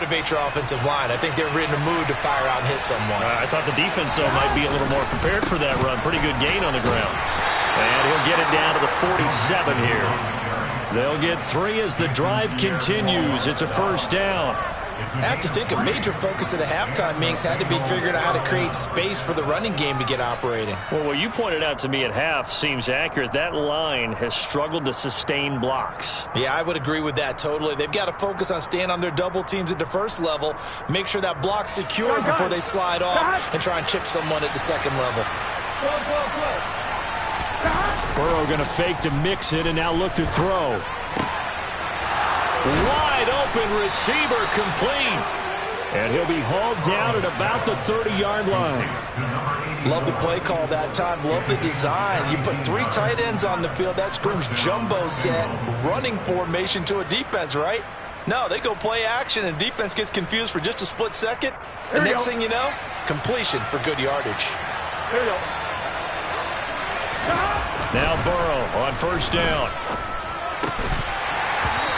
motivate your offensive line. I think they're in the mood to fire out and hit someone. I thought the defense, though, might be a little more prepared for that run. Pretty good gain on the ground. And he'll get it down to the 47 here. They'll get 3 as the drive continues. It's a first down. I have to think a major focus of the halftime meetings had to be figuring out how to create space for the running game to get operating. Well, what you pointed out to me at half seems accurate. That line has struggled to sustain blocks. Yeah, I would agree with that totally. They've got to focus on staying on their double teams at the first level, make sure that block's secure before they slide off, and try and chip someone at the second level. Burrow going to fake to mix it and now look to throw. Wide open receiver complete. And he'll be hauled down at about the 30-yard line. Love the play call that time. Love the design. You put 3 tight ends on the field. That screams jumbo set, running formation to a defense, right? No, they go play action, and defense gets confused for just a split second. And next thing you know, completion for good yardage. Here we go. Now Burrow on first down.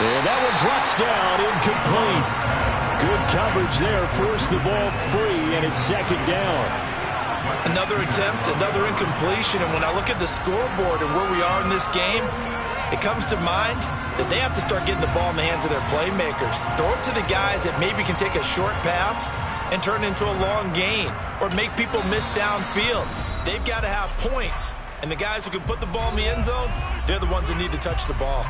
And that one drops down, incomplete. Good coverage there, forced the ball free, and it's second down. Another attempt, another incompletion, and when I look at the scoreboard and where we are in this game, it comes to mind that they have to start getting the ball in the hands of their playmakers. Throw it to the guys that maybe can take a short pass and turn it into a long gain or make people miss downfield. They've got to have points, and the guys who can put the ball in the end zone, they're the ones that need to touch the ball.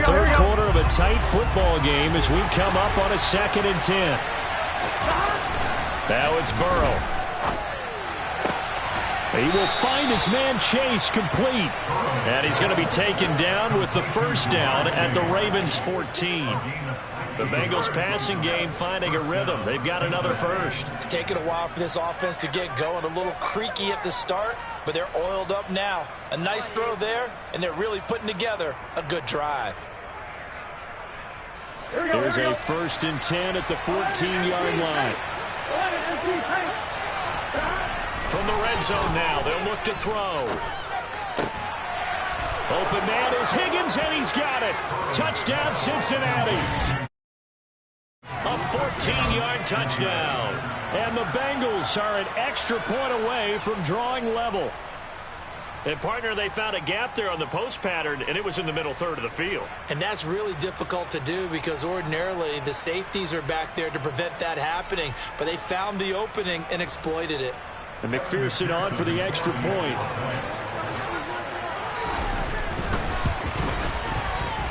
Third quarter of a tight football game as we come up on a 2nd and 10. Now it's Burrow. He will find his man Chase complete. And he's going to be taken down with the first down at the Ravens 14. The Bengals passing game finding a rhythm. They've got another first. It's taken a while for this offense to get going. A little creaky at the start, but they're oiled up now. A nice throw there, and they're really putting together a good drive. Here's a 1st and 10 at the 14-yard line. From the red zone now, they'll look to throw. Open man is Higgins, and he's got it. Touchdown, Cincinnati. A 14-yard touchdown. And the Bengals are an extra point away from drawing level. And, partner, they found a gap there on the post pattern, and it was in the middle third of the field. And that's really difficult to do because ordinarily the safeties are back there to prevent that happening. But they found the opening and exploited it. And McPherson on for the extra point.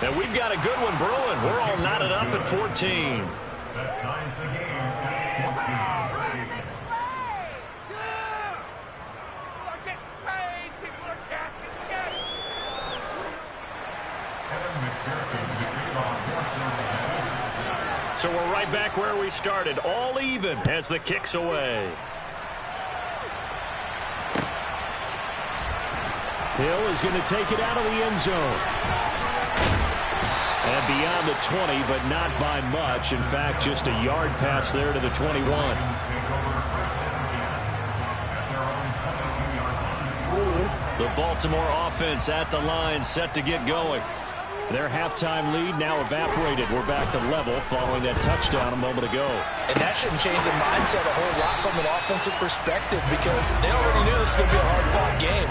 And we've got a good one brewing. We're all knotted up at 14. So we're right back where we started, all even as the kick's away. Hill is going to take it out of the end zone. And beyond the 20, but not by much. In fact, just a yard pass there to the 21. The Baltimore offense at the line, set to get going. Their halftime lead now evaporated. We're back to level following that touchdown a moment ago. And that shouldn't change the mindset a whole lot from an offensive perspective because they already knew this was going to be a hard-fought game.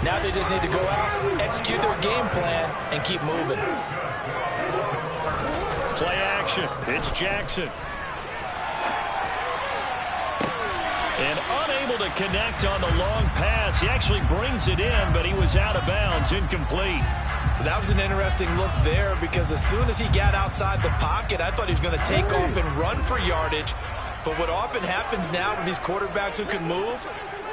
Now they just need to go out, execute their game plan, and keep moving. Play action. It's Jackson. And unable to connect on the long pass. He actually brings it in, but he was out of bounds, incomplete. That was an interesting look there because as soon as he got outside the pocket, I thought he was going to take off and run for yardage. But what often happens now with these quarterbacks who can move,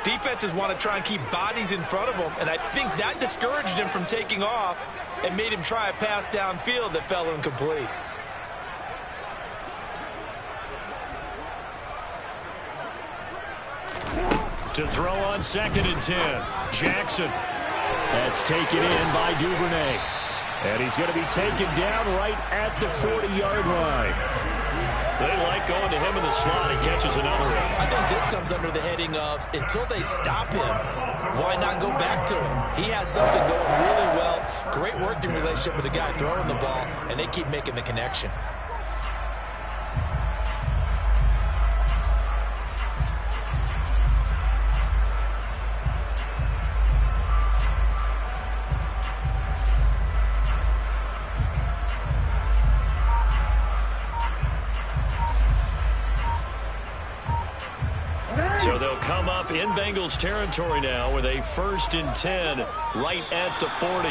defenses want to try and keep bodies in front of them, and I think that discouraged him from taking off and made him try a pass downfield that fell incomplete. To throw on 2nd and 10. Jackson. That's taken in by Duvernay. And he's going to be taken down right at the 40-yard line. him in the slot. He catches another one. I think this comes under the heading of until they stop him, why not go back to him? He has something going really well. Great working relationship with the guy throwing the ball, and they keep making the connection. So they'll come up in Bengals territory now with a 1st and 10 right at the 40.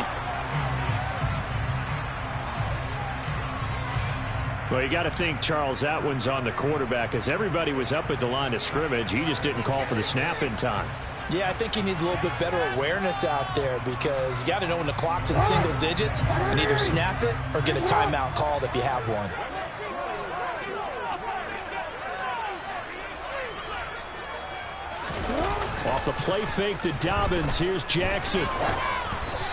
Well, you got to think, Charles, that one's on the quarterback as everybody was up at the line of scrimmage. He just didn't call for the snap in time. Yeah, I think he needs a little bit better awareness out there because you got to know when the clock's in single digits and either snap it or get a timeout called if you have one. Off the play fake to Dobbins. Here's Jackson.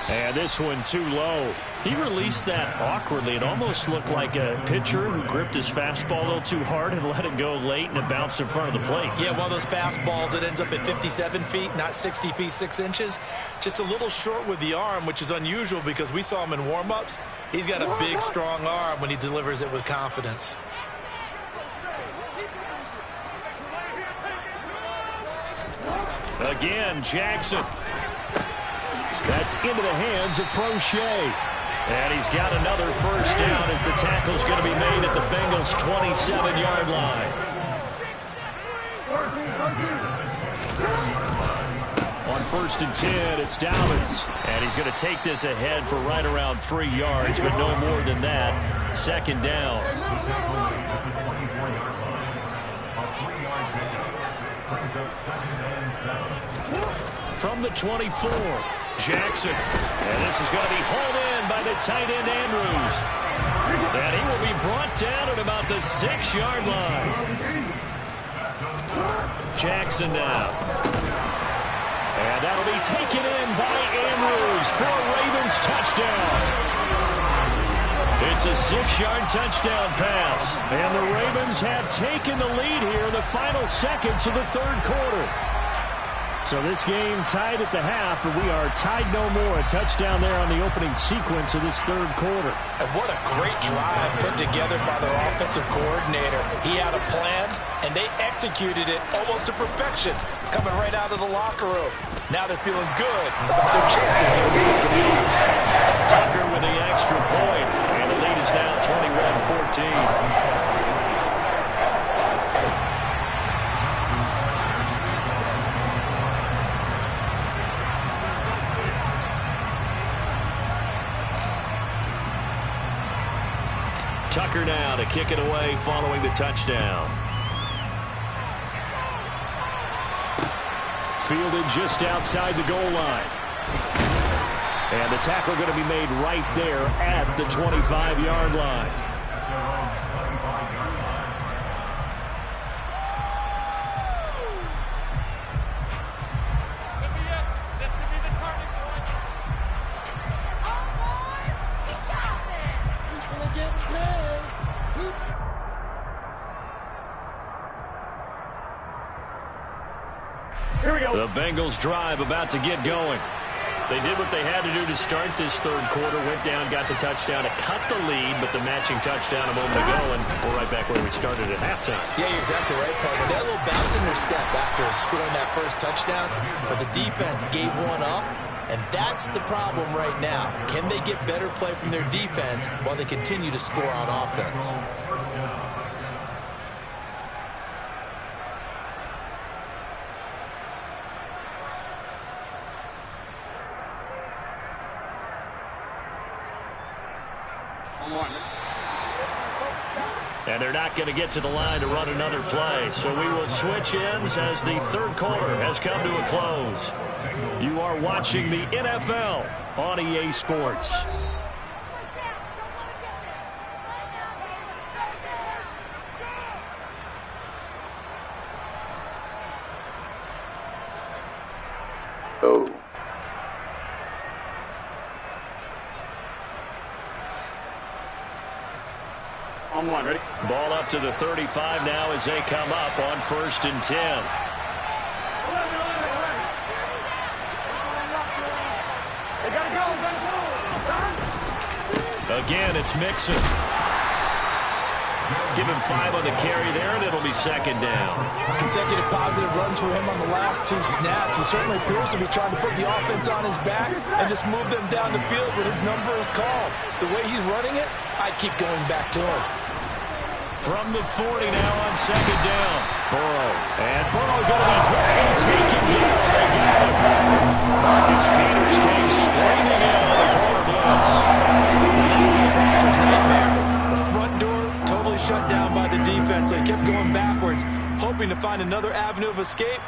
And this one too low. He released that awkwardly. It almost looked like a pitcher who gripped his fastball a little too hard and let it go late, and it bounced in front of the plate. Yeah, one of those fastballs that ends up at 57 feet, not 60 feet, 6 inches. Just a little short with the arm, which is unusual because we saw him in warm-ups. He's got a big, strong arm when he delivers it with confidence. Again, Jackson. That's into the hands of Prochet. And he's got another 1st down as the tackle's going to be made at the Bengals' 27-yard line. On 1st and 10, it's Dobbins. And he's going to take this ahead for right around 3 yards, but no more than that. 2nd down. From the 24, Jackson. And this is going to be hauled in by the tight end, Andrews. And he will be brought down at about the 6-yard line. Jackson now. And that'll be taken in by Andrews for a Ravens touchdown. It's a 6-yard touchdown pass. And the Ravens have taken the lead here in the final seconds of the 3rd quarter. So this game tied at the half, and we are tied no more. A touchdown there on the opening sequence of this 3rd quarter. And what a great drive put together by their offensive coordinator. He had a plan, and they executed it almost to perfection, coming right out of the locker room. Now they're feeling good about their chances here in the 2nd half. Tucker with the extra point, and the lead is now 21-14. Tucker now to kick it away following the touchdown. Fielded just outside the goal line. And the tackle going to be made right there at the 25-yard line. The Bengals drive about to get going. They did what they had to do to start this 3rd quarter. Went down, got the touchdown to cut the lead, but the matching touchdown a moment ago, and we're right back where we started at halftime. Yeah, you're exactly right, partner. They had a little bounce in their step after scoring that 1st touchdown, but the defense gave one up, and that's the problem right now. Can they get better play from their defense while they continue to score on offense? And they're not going to get to the line to run another play. So we will switch ends as the 3rd quarter has come to a close. You are watching the NFL on EA Sports. Oh. On one, ready? Ball up to the 35 now as they come up on 1st and 10. Again, it's Mixon. Give him 5 on the carry there, and it'll be 2nd down. Consecutive positive runs for him on the last 2 snaps. He certainly appears to be trying to put the offense on his back and just move them down the field when his number is called. The way he's running it, I keep going back to him. From the 40 now on 2nd down. Burrow. And Burrow going to be hit and taken down. They got him. Marcus Peters came screaming in on the corner blitz. That was a passer's nightmare. The front door totally shut down by the defense. So he kept going backwards, hoping to find another avenue of escape.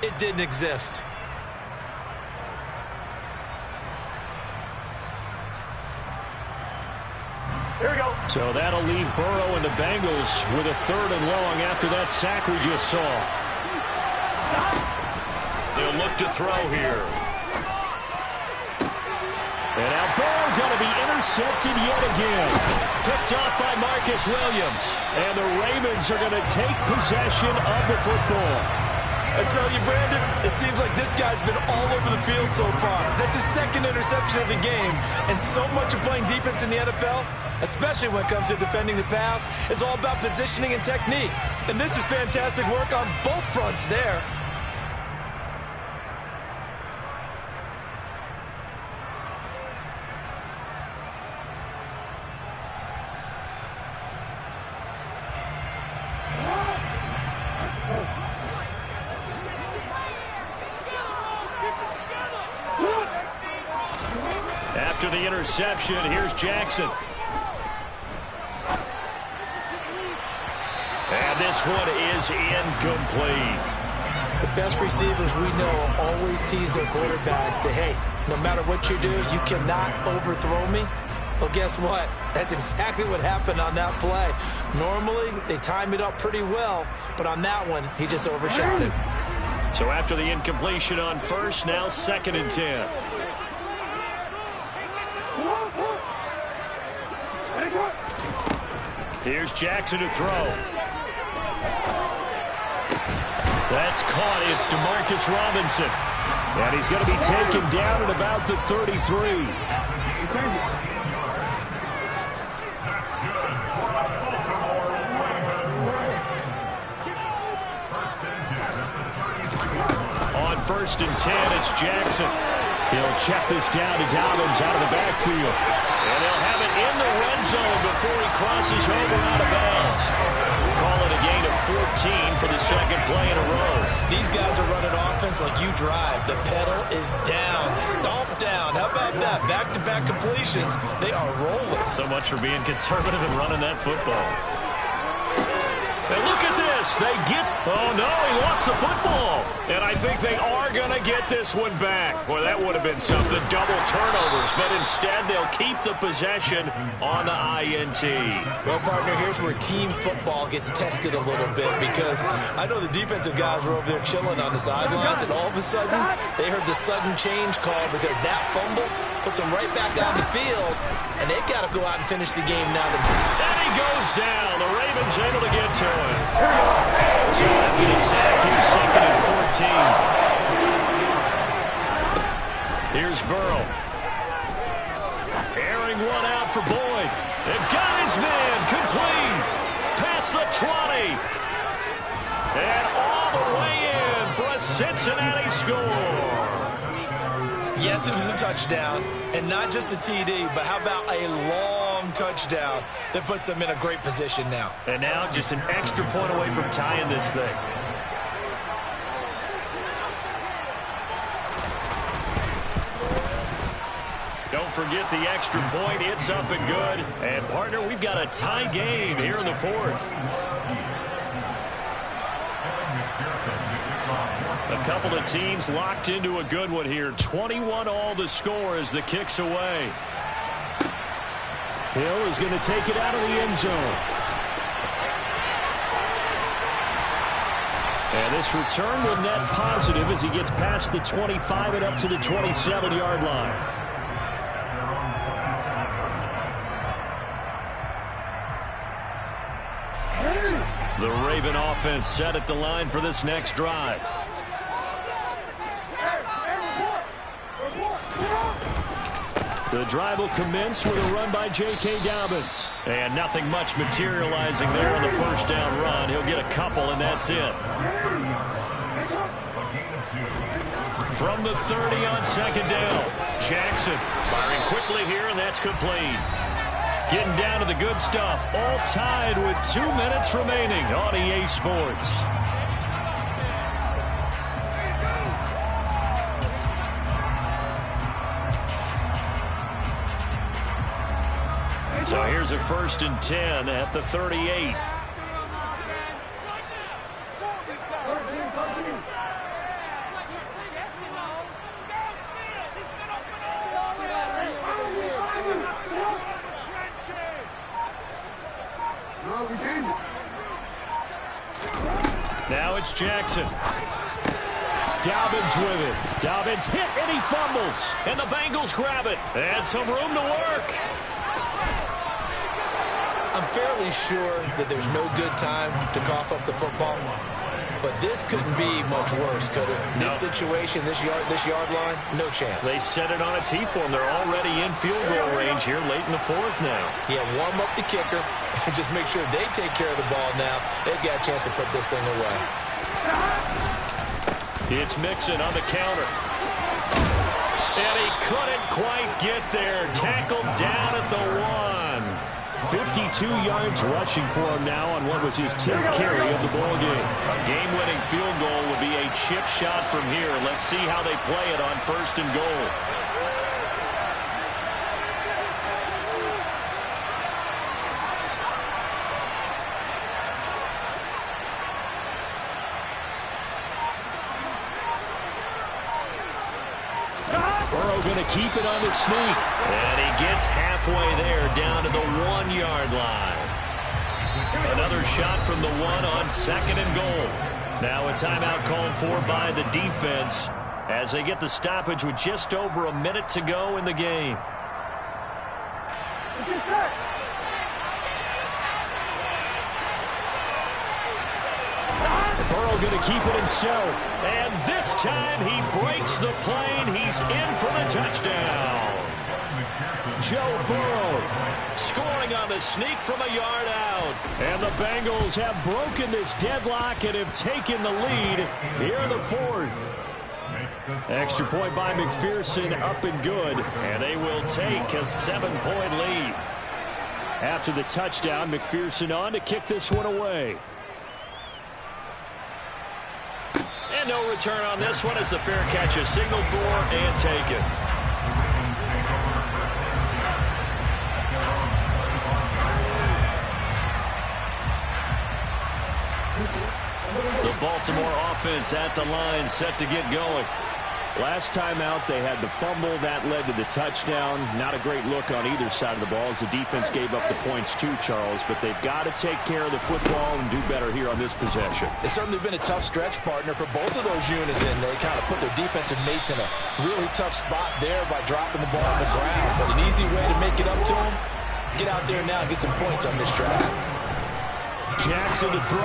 It didn't exist. Here we go. So that'll leave Burrow and the Bengals with a 3rd and long after that sack we just saw. They'll look to throw here. And now Burrow going to be intercepted yet again. Picked off by Marcus Williams. And the Ravens are going to take possession of the football. I tell you, Brandon, it seems like this guy's been all over the field so far. That's his 2nd interception of the game. And so much of playing defense in the NFL, especially when it comes to defending the pass, is all about positioning and technique. And this is fantastic work on both fronts there. After the interception, here's Jackson. And this one is incomplete. The best receivers we know always tease their quarterbacks that, hey, no matter what you do, you cannot overthrow me. Well, guess what? That's exactly what happened on that play. Normally, they time it up pretty well, but on that one, he just overshot it. So after the incompletion on 1st, now 2nd and 10. Here's Jackson to throw. That's caught. It's DeMarcus Robinson. And he's going to be taken down at about the 33. On 1st and 10, it's Jackson. He'll check this down to Dobbins out of the backfield. And they'll have it in the red zone before he crosses over out of bounds. We'll call it a gain of 14 for the 2nd play in a row. These guys are running offense like you drive. The pedal is down, stomped down. How about that? Back-to-back completions. They are rolling. So much for being conservative and running that football. And look at this. They get... Oh, no, he lost the football. And I think they are going to get this one back. Boy, that would have been something. Double turnovers. But instead, they'll keep the possession on the INT. Well, partner, here's where team football gets tested a little bit because I know the defensive guys were over there chilling on the sidelines, and all of a sudden, they heard the sudden change call because that fumble puts them right back on the field, and they've got to go out and finish the game now themselves. And he goes down. The Ravens able to get to him. So after the sack, he's 2nd and 14. Here's Burrow. Airing one out for Boyd. They've got his man complete. Past the 20. And all the way in for a Cincinnati score. Yes, it was a touchdown, and not just a TD, but how about a long touchdown that puts them in a great position now. And now just an extra point away from tying this thing. Don't forget the extra point. It's up and good. And, partner, we've got a tie game here in the 4th. A couple of teams locked into a good one here. 21 all the score as the kick's away. Hill is going to take it out of the end zone. And this return will net positive as he gets past the 25 and up to the 27-yard line. The Raven offense set at the line for this next drive. The drive will commence with a run by J.K. Dobbins. And nothing much materializing there on the first down run. He'll get a couple, and that's it. From the 30 on second down, Jackson firing quickly here, and that's complete. Getting down to the good stuff, all tied with 2 minutes remaining on EA Sports. So here's a 1st and 10 at the 38. Now it's Jackson. Dobbins with it. Dobbins hit and he fumbles. And the Bengals grab it. And some room to work. I'm fairly sure that there's no good time to cough up the football. But this couldn't be much worse, could it? No. This situation, this yard line, no chance. They set it on a T-form. They're already in field goal range here late in the 4th now. Yeah, warm up the kicker and just make sure they take care of the ball now. They've got a chance to put this thing away. It's Mixon on the counter. And he couldn't quite get there. Tackled down at the 1. 52 yards rushing for him now on what was his 10th carry of the ball game. A game-winning field goal would be a chip shot from here. Let's see how they play it on 1st and goal. Burrow going to keep it on the sneak. And he gets halfway there down to the 1-yard line. Another shot from the 1 on 2nd and goal. Now a timeout called for by the defense as they get the stoppage with just over a minute to go in the game. Burrow going to keep it himself. And this time he breaks the plane. He's in for the touchdown. Joe Burrow scoring on the sneak from a yard out. And the Bengals have broken this deadlock and have taken the lead here in the 4th. Extra point by McPherson, up and good. And they will take a 7-point lead. After the touchdown, McPherson on to kick this one away. And no return on this one as the fair catch is signaled for and taken. The Baltimore offense at the line, set to get going. Last time out, they had the fumble. That led to the touchdown. Not a great look on either side of the ball as the defense gave up the points too, Charles. But they've got to take care of the football and do better here on this possession. It's certainly been a tough stretch, partner, for both of those units, and they kind of put their defensive mates in a really tough spot there by dropping the ball on the ground. But an easy way to make it up to them, get out there now and get some points on this drive. Jackson to throw.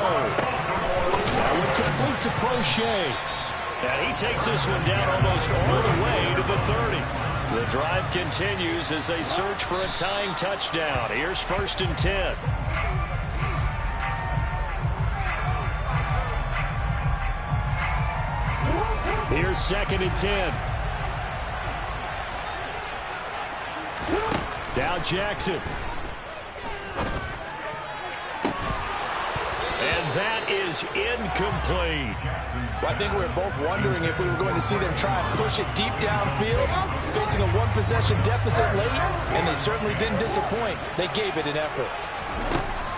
That one complete to Prochet. And he takes this one down almost all the way to the 30. The drive continues as they search for a tying touchdown. Here's 1st and 10. Here's 2nd and 10. Now Jackson. And that is incomplete. Well, I think we were both wondering if we were going to see them try and push it deep downfield, facing a one-possession deficit late, and they certainly didn't disappoint. They gave it an effort.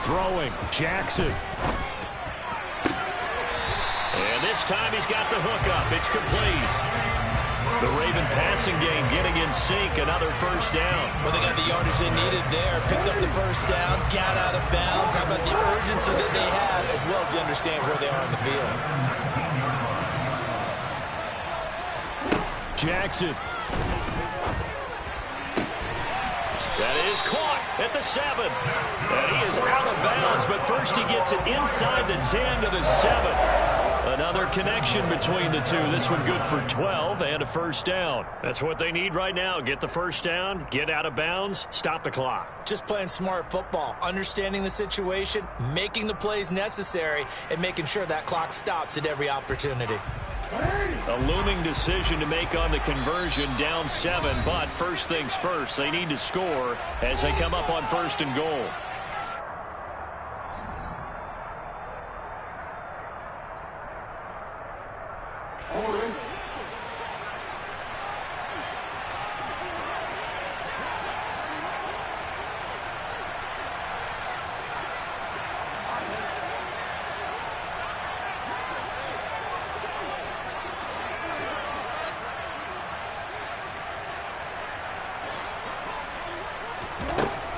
Throwing, Jackson. And this time he's got the hook up. It's complete. The Raven passing game getting in sync. Another 1st down. Well, they got the yardage they needed there. Picked up the 1st down, got out of bounds. How about the urgency that they have, as well as they understand where they are on the field. Jackson. That is caught. at the 7. And he is out of bounds, but first he gets it inside the 10 to the 7. Another connection between the two. This one good for 12 and a first down. That's what they need right now. Get the first down, get out of bounds, stop the clock. Just playing smart football, understanding the situation, making the plays necessary, and making sure that clock stops at every opportunity. A looming decision to make on the conversion, down 7, but first things first, they need to score as they come up on 1st and goal.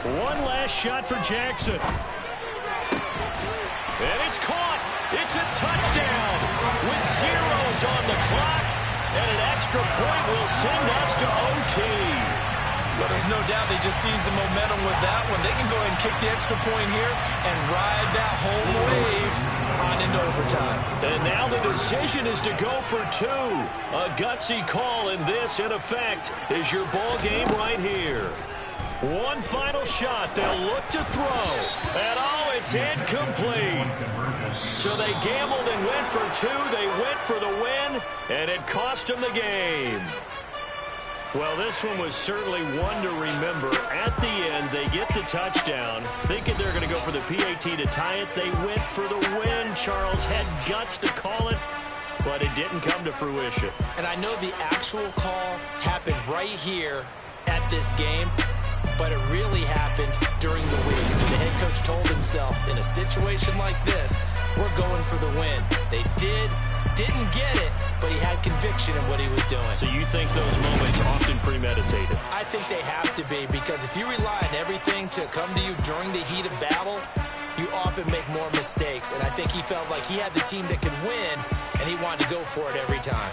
One last shot for Jackson. And it's caught. It's a touchdown with zeros on the clock. And an extra point will send us to OT. Well, there's no doubt they just seized the momentum with that one. They can go ahead and kick the extra point here and ride that home wave on into overtime. And now the decision is to go for 2. A gutsy call, and this, in effect, is your ball game right here. One final shot. They'll look to throw. And oh, it's incomplete. So they gambled and went for 2. They went for the win, and it cost them the game. Well, this one was certainly one to remember. At the end, they get the touchdown. Thinking they're going to go for the PAT to tie it. They went for the win. Charles had guts to call it, but it didn't come to fruition. And I know the actual call happened right here at this game, but it really happened during the week. The head coach told himself, in a situation like this, we're going for the win. They didn't get it, but he had conviction in what he was doing. So you think those moments often premeditated? I think they have to be, because if you rely on everything to come to you during the heat of battle, you often make more mistakes. And I think he felt like he had the team that could win, and he wanted to go for it every time.